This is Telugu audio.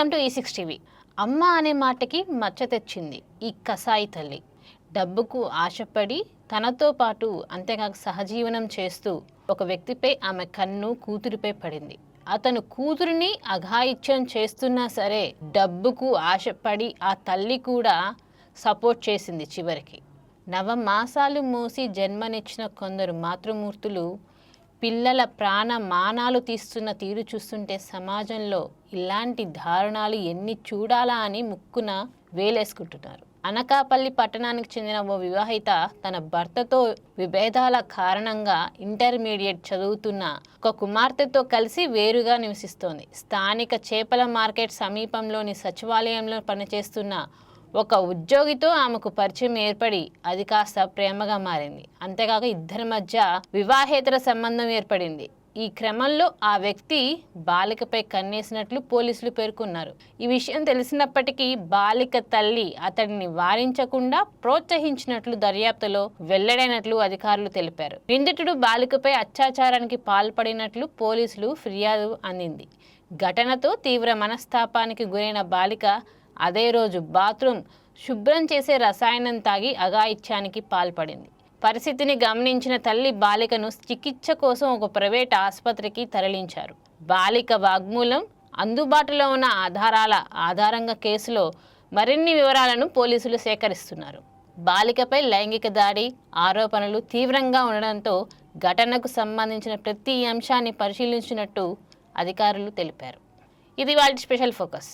Welcome to ఈ6 TV. అమ్మ అనే మాటకి మచ్చ తెచ్చింది ఈ కసాయి తల్లి. డబ్బుకు ఆశపడి తనతో పాటు అంతేకాక సహజీవనం చేస్తూ ఒక వ్యక్తిపై ఆమె కన్ను కూతురిపై పడింది. అతను కూతురిని అఘాయిత్యం చేస్తున్నా సరే డబ్బుకు ఆశపడి ఆ తల్లి కూడా సపోర్ట్ చేసింది. చివరికి నవమాసాలు మోసి జన్మనిచ్చిన కొందరు మాతృమూర్తులు పిల్లల ప్రాణ మానాలు తీస్తున్న తీరు చూస్తుంటే సమాజంలో ఇలాంటి దారుణాలు ఎన్ని చూడాలా అని ముక్కున వేలేసుకుంటున్నారు. అనకాపల్లి పట్టణానికి చెందిన ఓ వివాహిత తన భర్తతో విభేదాల కారణంగా ఇంటర్మీడియట్ చదువుతున్న ఒక కుమార్తెతో కలిసి వేరుగా నివసిస్తోంది. స్థానిక చేపల మార్కెట్ సమీపంలోని సచివాలయంలో పనిచేస్తున్న ఒక ఉద్యోగితో ఆమెకు పరిచయం ఏర్పడి అది కాస్త ప్రేమగా మారింది. అంతేకాక ఇద్దరి మధ్య వివాహేతర సంబంధం ఏర్పడింది. ఈ క్రమంలో ఆ వ్యక్తి బాలికపై కన్నేసినట్లు పోలీసులు పేర్కొన్నారు. ఈ విషయం తెలిసినప్పటికీ బాలిక తల్లి అతడిని వారించకుండా ప్రోత్సహించినట్లు దర్యాప్తులో వెల్లడైనట్లు అధికారులు తెలిపారు. నిందితుడు బాలికపై అత్యాచారానికి పాల్పడినట్లు పోలీసులు ఫిర్యాదు అందింది. ఘటనతో తీవ్ర మనస్తాపానికి గురైన బాలిక అదే రోజు బాత్రూమ్ శుభ్రం చేసే రసాయనం తాగి అఘాయిత్యానికి పాల్పడింది. పరిస్థితిని గమనించిన తల్లి బాలికను చికిత్స కోసం ఒక ప్రైవేట్ ఆసుపత్రికి తరలించారు. బాలిక వాగ్మూలం, అందుబాటులో ఉన్న ఆధారాల ఆధారంగా కేసులో మరిన్ని వివరాలను పోలీసులు సేకరిస్తున్నారు. బాలికపై లైంగిక దాడి ఆరోపణలు తీవ్రంగా ఉండడంతో ఘటనకు సంబంధించిన ప్రతి అంశాన్ని పరిశీలించినట్టు అధికారులు తెలిపారు. ఇది వాళ్ళ స్పెషల్ ఫోకస్.